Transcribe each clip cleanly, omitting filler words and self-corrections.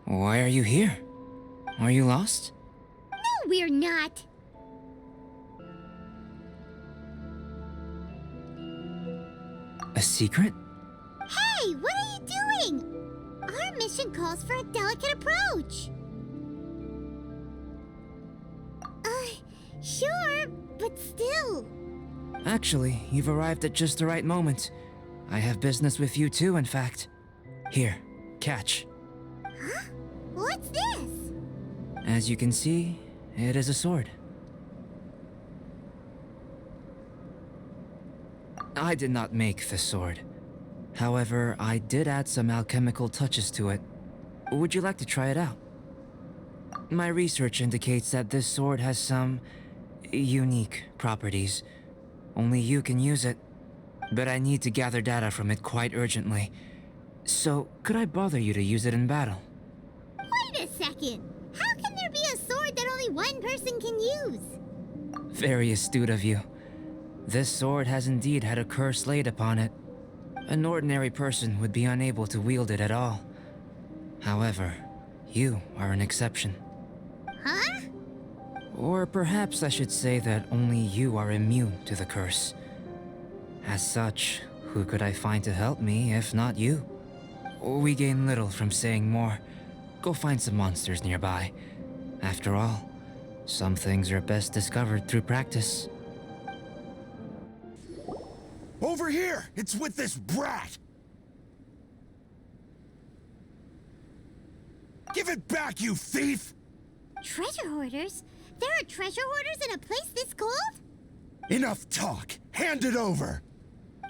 Why are you here? Are you lost? No, we're not. A secret? Hey, what are you doing? Our mission calls for a delicate approach. Sure, but still. Actually, you've arrived at just the right moment. I have business with you too, in fact. Here, catch. Huh? What's this? As you can see, it is a sword. I did not make the sword. However, I did add some alchemical touches to it. Would you like to try it out? My research indicates that this sword has some unique properties. Only you can use it. But I need to gather data from it quite urgently. So, could I bother you to use it in battle? Wait a second. How can there be a sword that only one person can use? Very astute of you. This sword has indeed had a curse laid upon it. An ordinary person would be unable to wield it at all. However, you are an exception. Huh? Or perhaps I should say that only you are immune to the curse. As such, who could I find to help me if not you? We gain little from saying more. Go find some monsters nearby. After all, some things are best discovered through practice. Over here! It's with this brat! Give it back, you thief! Treasure hoarders? There are treasure hoarders in a place this cold? Enough talk! Hand it over!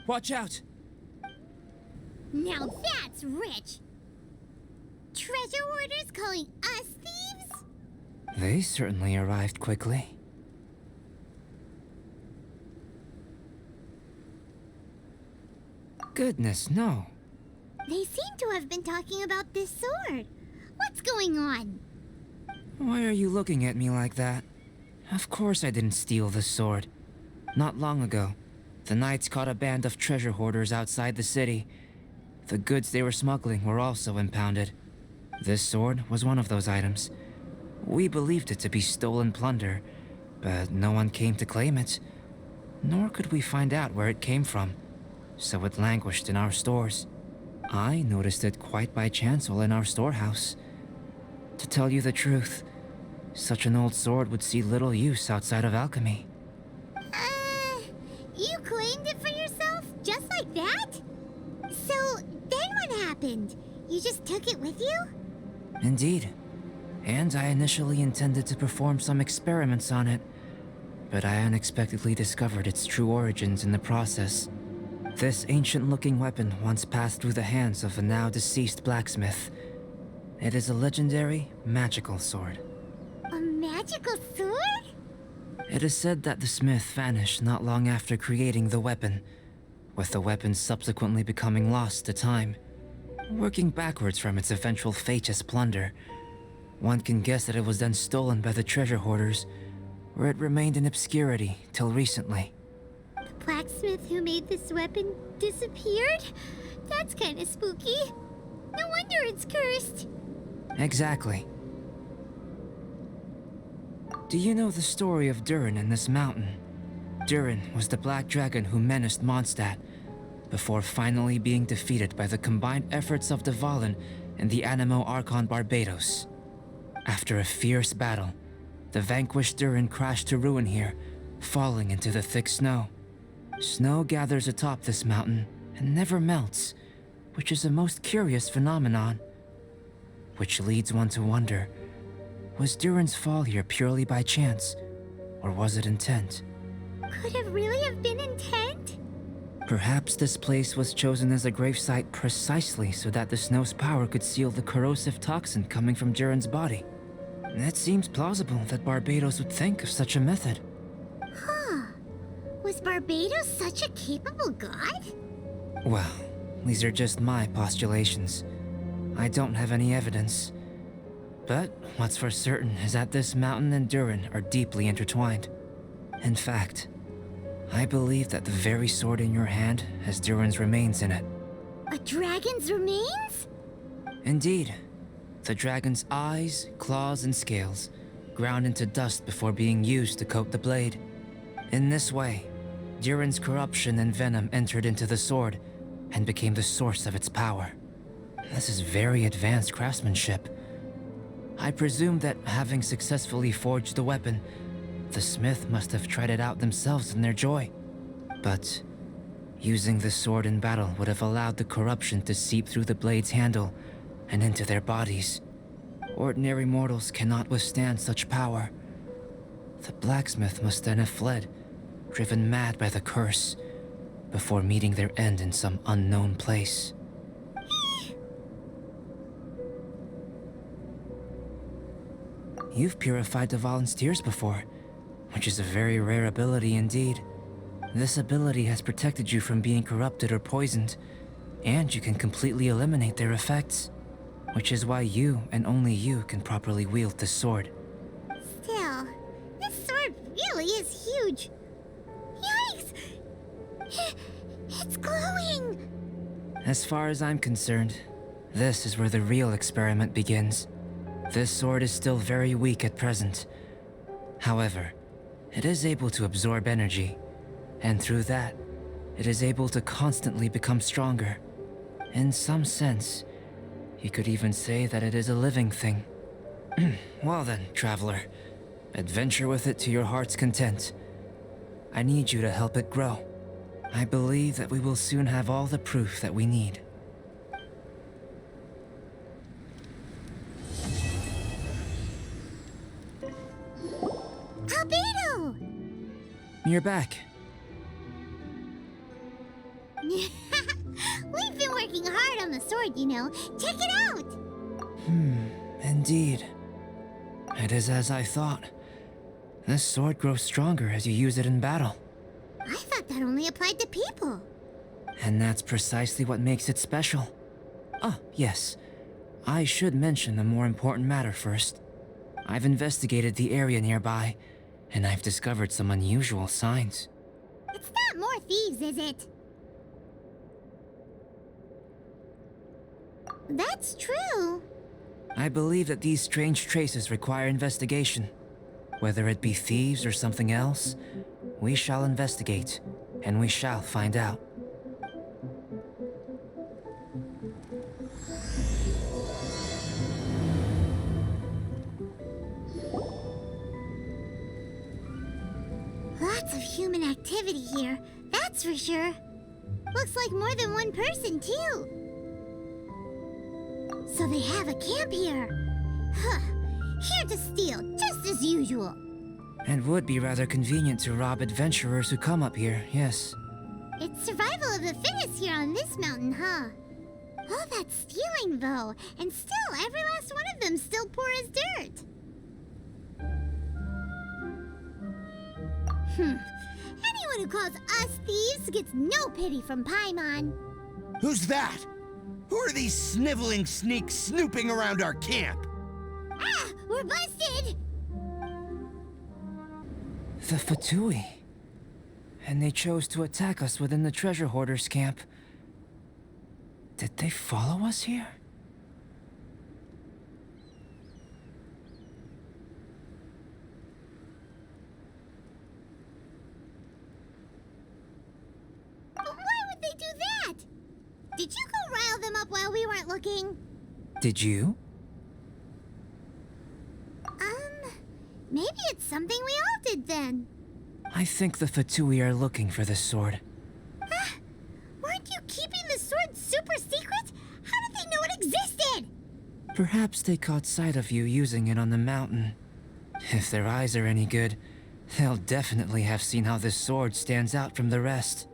Watch out! Now that's rich! Treasure hoarders calling us thieves? They certainly arrived quickly. Goodness, no. They seem to have been talking about this sword. What's going on? Why are you looking at me like that? Of course I didn't steal this sword. Not long ago, the Knights caught a band of treasure hoarders outside the city. The goods they were smuggling were also impounded. This sword was one of those items. We believed it to be stolen plunder, but no one came to claim it. Nor could we find out where it came from, so it languished in our stores. I noticed it quite by chance while in our storehouse. To tell you the truth, such an old sword would see little use outside of alchemy. You claimed it for yourself? Just like that? So, then what happened? You just took it with you? Indeed. And I initially intended to perform some experiments on it, but I unexpectedly discovered its true origins in the process. This ancient-looking weapon once passed through the hands of a now-deceased blacksmith. It is a legendary, magical sword. A magical sword? It is said that the smith vanished not long after creating the weapon, with the weapon subsequently becoming lost to time. Working backwards from its eventual fate as plunder, one can guess that it was then stolen by the treasure hoarders, where it remained in obscurity till recently. The blacksmith who made this weapon disappeared? That's kinda spooky. No wonder it's cursed. Exactly. Do you know the story of Durin and this mountain? Durin was the black dragon who menaced Mondstadt, before finally being defeated by the combined efforts of Dvalin and the Animo Archon Barbados. After a fierce battle, the vanquished Durin crashed to ruin here, falling into the thick snow. Snow gathers atop this mountain and never melts, which is a most curious phenomenon. Which leads one to wonder, was Durin's fall here purely by chance, or was it intent? Could it really have been intent? Perhaps this place was chosen as a gravesite precisely so that the snow's power could seal the corrosive toxin coming from Durin's body. It seems plausible that Barbados would think of such a method. Huh. Was Barbados such a capable god? Well, these are just my postulations. I don't have any evidence. But what's for certain is that this mountain and Durin are deeply intertwined. In fact, I believe that the very sword in your hand has Durin's remains in it. A dragon's remains? Indeed. The dragon's eyes, claws, and scales ground into dust before being used to coat the blade. In this way, Durin's corruption and venom entered into the sword and became the source of its power. This is very advanced craftsmanship. I presume that having successfully forged the weapon, the smith must have tried it out themselves in their joy. But using the sword in battle would have allowed the corruption to seep through the blade's handle and into their bodies. Ordinary mortals cannot withstand such power. The blacksmith must then have fled, driven mad by the curse, before meeting their end in some unknown place. You've purified the volunteers before, which is a very rare ability indeed. This ability has protected you from being corrupted or poisoned, and you can completely eliminate their effects, which is why you and only you can properly wield this sword. Still, this sword really is huge. Yikes! It's glowing! As far as I'm concerned, this is where the real experiment begins. This sword is still very weak at present. However, it is able to absorb energy, and through that, it is able to constantly become stronger. In some sense, you could even say that it is a living thing. Well then, traveler, adventure with it to your heart's content. I need you to help it grow. I believe that we will soon have all the proof that we need. Albedo! You're back. We've been working hard on the sword, you know. Check it out! Indeed. It is as I thought. This sword grows stronger as you use it in battle. I thought that only applied to people. And that's precisely what makes it special. Ah, yes. I should mention a more important matter first. I've investigated the area nearby, and I've discovered some unusual signs. It's not more thieves, is it? That's true. I believe that these strange traces require investigation. Whether it be thieves or something else, we shall investigate, and we shall find out. Lots of human activity here, that's for sure. Looks like more than one person, too. So they have a camp here. Huh. Here to steal, just as usual. And would be rather convenient to rob adventurers who come up here, yes. It's survival of the fittest here on this mountain, huh? All that stealing, though, and still every last one of them still poor as dirt. Anyone who calls us thieves gets no pity from Paimon. Who's that? Who are these sniveling sneaks snooping around our camp? Ah, we're busted! The Fatui. And they chose to attack us within the treasure hoarders' camp. Did they follow us here? But why would they do that? Did you go rile them up while we weren't looking? Did you? Maybe it's something we all did then. I think the Fatui are looking for this sword. Weren't you keeping the sword super secret? How did they know it existed? Perhaps they caught sight of you using it on the mountain. If their eyes are any good, they'll definitely have seen how this sword stands out from the rest.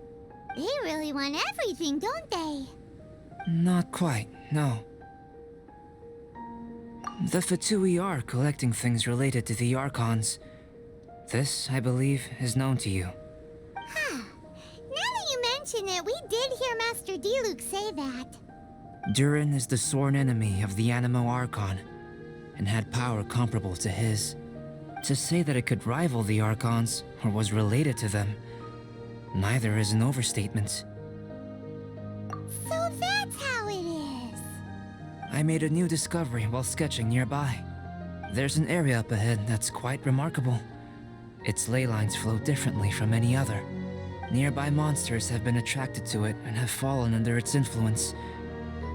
They really want everything, don't they? Not quite, no. The Fatui are collecting things related to the Archons. This, I believe, is known to you. Huh. Now that you mention it, we did hear Master Diluc say that. Durin is the sworn enemy of the Animo Archon, and had power comparable to his. To say that it could rival the Archons, or was related to them, neither is an overstatement. So that's how it is. I made a new discovery while sketching nearby. There's an area up ahead that's quite remarkable. Its ley lines flow differently from any other. Nearby monsters have been attracted to it and have fallen under its influence.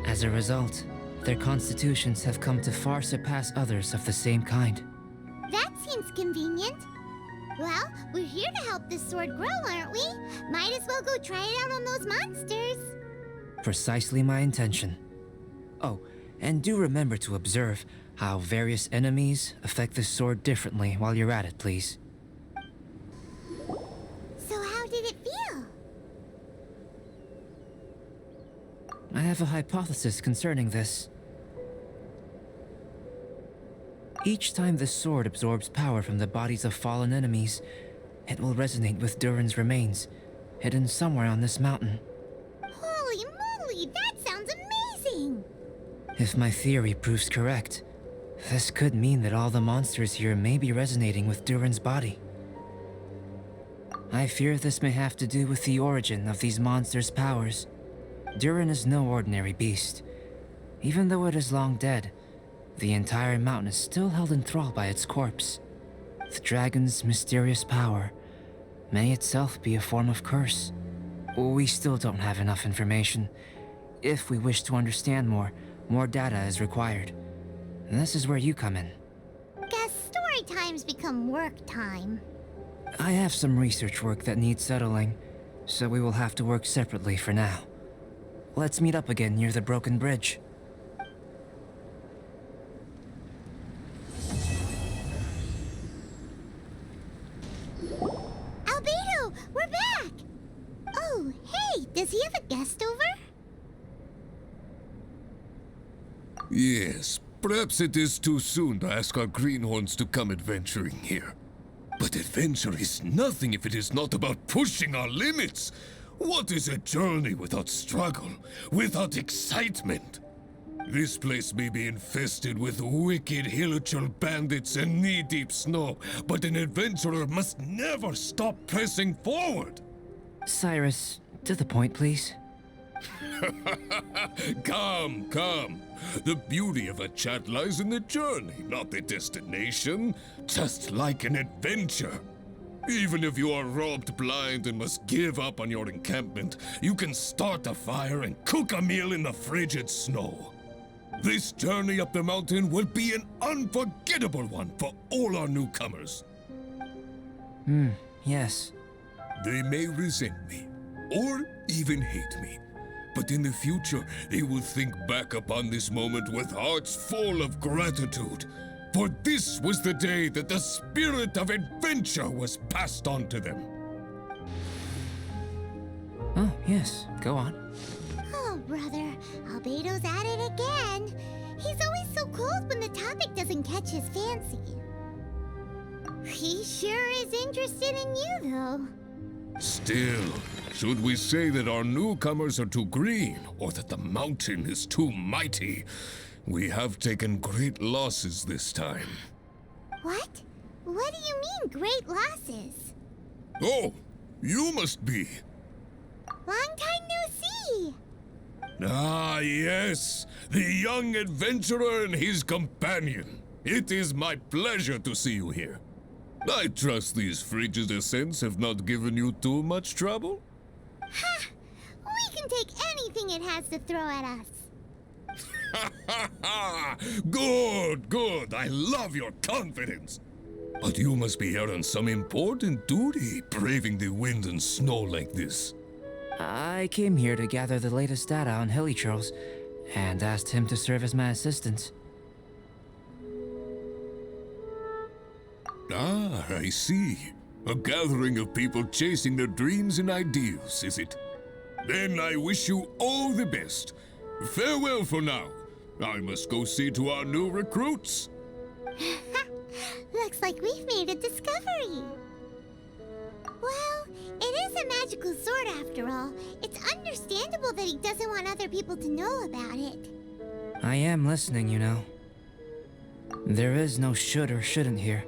As a result, their constitutions have come to far surpass others of the same kind. That seems convenient. Well, we're here to help this sword grow, aren't we? Might as well go try it out on those monsters. Precisely my intention. Oh, and do remember to observe how various enemies affect the sword differently while you're at it, please. So how did it feel? I have a hypothesis concerning this. Each time the sword absorbs power from the bodies of fallen enemies, it will resonate with Durin's remains, hidden somewhere on this mountain. Holy moly, that sounds amazing! If my theory proves correct, this could mean that all the monsters here may be resonating with Durin's body. I fear this may have to do with the origin of these monsters' powers. Durin is no ordinary beast. Even though it is long dead, the entire mountain is still held in thrall by its corpse. The dragon's mysterious power may itself be a form of curse. We still don't have enough information. If we wish to understand more data is required. And this is where you come in. Guess story times become work time. I have some research work that needs settling, so we will have to work separately for now. Let's meet up again near the broken bridge. Albedo, we're back! Oh, hey, does he have a guest over? Yes, perhaps it is too soon to ask our greenhorns to come adventuring here. But adventure is nothing if it is not about pushing our limits. What is a journey without struggle, without excitement? This place may be infested with wicked hilichurl bandits and knee-deep snow, but an adventurer must never stop pressing forward. Cyrus, to the point, please. Come, come. The beauty of a chat lies in the journey, not the destination. Just like an adventure. Even if you are robbed blind and must give up on your encampment, you can start a fire and cook a meal in the frigid snow. This journey up the mountain will be an unforgettable one for all our newcomers. Yes. They may resent me, or even hate me. But in the future, they will think back upon this moment with hearts full of gratitude. For this was the day that the spirit of adventure was passed on to them. Oh, yes. Go on. Oh, brother, Albedo's at it again. He's always so cold when the topic doesn't catch his fancy. He sure is interested in you, though. Still, should we say that our newcomers are too green, or that the mountain is too mighty? We have taken great losses this time. What? What do you mean, great losses? Oh, you must be. Long time no see. Ah, yes, the young adventurer and his companion. It is my pleasure to see you here. I trust these frigid ascents have not given you too much trouble? Ha! We can take anything it has to throw at us. Ha ha ha! Good, good. I love your confidence. But you must be here on some important duty, braving the wind and snow like this. I came here to gather the latest data on hilichurls, and asked him to serve as my assistant. Ah, I see. A gathering of people chasing their dreams and ideals, is it? Then I wish you all the best. Farewell for now. I must go see to our new recruits. Looks like we've made a discovery. Well, it is a magical sword after all. It's understandable that he doesn't want other people to know about it. I am listening, you know. There is no should or shouldn't here.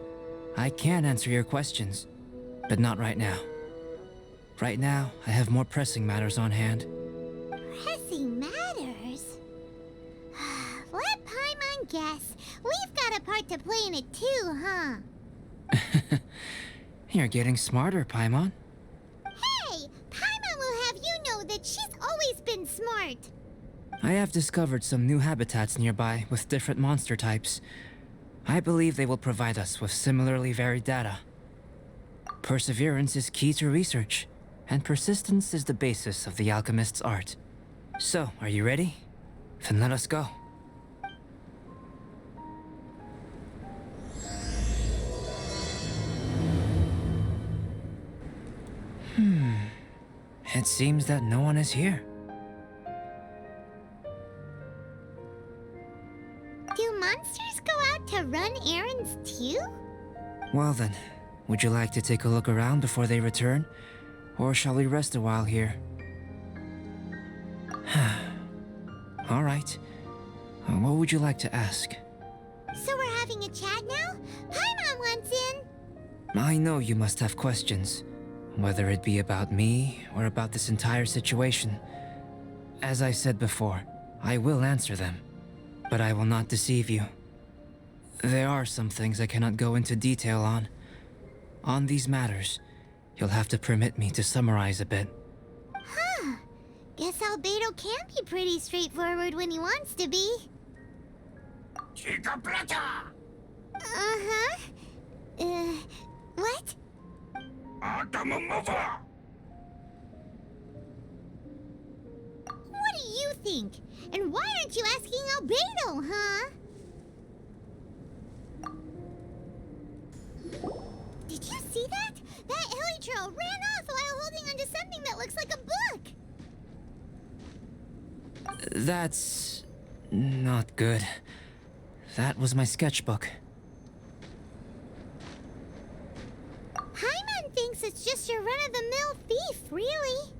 I can answer your questions, but not right now. Right now, I have more pressing matters on hand. Pressing matters? Let Paimon guess. We've got a part to play in it too, huh? You're getting smarter, Paimon. Hey! Paimon will have you know that she's always been smart. I have discovered some new habitats nearby with different monster types. I believe they will provide us with similarly varied data. Perseverance is key to research, and persistence is the basis of the alchemist's art. So, are you ready? Then let us go. It seems that no one is here. Do monsters go out to run errands too? Well then, would you like to take a look around before they return? Or shall we rest a while here? All right. What would you like to ask? So we're having a chat now? Paimon wants in. I know you must have questions, whether it be about me or about this entire situation. As I said before, I will answer them, but I will not deceive you. There are some things I cannot go into detail on. On these matters, you'll have to permit me to summarize a bit. Huh. Guess Albedo can be pretty straightforward when he wants to be. Uh-huh. What? What do you think? And why aren't you asking Albedo, huh? Did you see that? That Elytra ran off while holding onto something that looks like a book. That's not good. That was my sketchbook. Paimon thinks it's just your run-of-the-mill thief, really.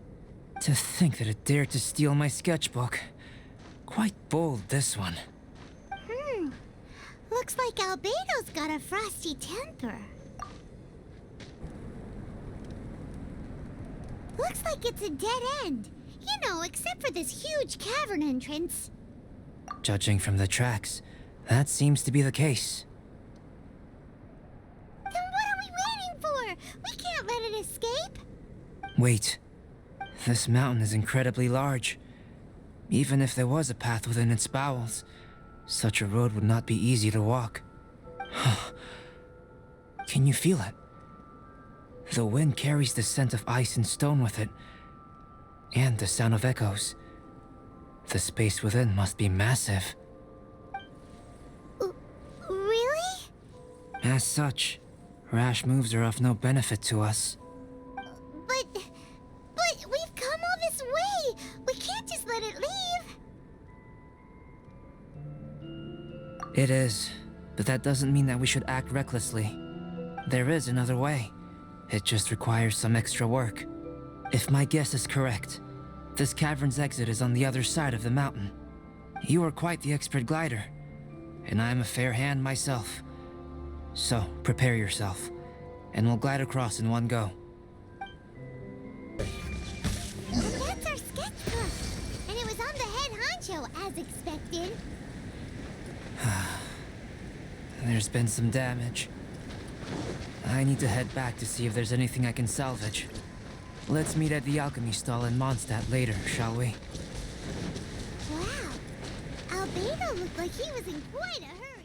To think that it dared to steal my sketchbook. Quite bold, this one. Looks like Albedo's got a frosty temper. Looks like it's a dead end. You know, except for this huge cavern entrance. Judging from the tracks, that seems to be the case. Then what are we waiting for? We can't let it escape. Wait. This mountain is incredibly large. Even if there was a path within its bowels, such a road would not be easy to walk. Can you feel it? The wind carries the scent of ice and stone with it, and the sound of echoes. The space within must be massive. Really? As such, rash moves are of no benefit to us. But we've come all this way. We can't just let it leave. It is, but that doesn't mean that we should act recklessly. There is another way. It just requires some extra work. If my guess is correct, this cavern's exit is on the other side of the mountain. You are quite the expert glider, and I am a fair hand myself. So, prepare yourself, and we'll glide across in one go. That's our sketchbook. And it was on the head honcho, as expected. There's been some damage. I need to head back to see if there's anything I can salvage. Let's meet at the alchemy stall in Mondstadt later, shall we? Wow. Albedo looked like he was in quite a hurry.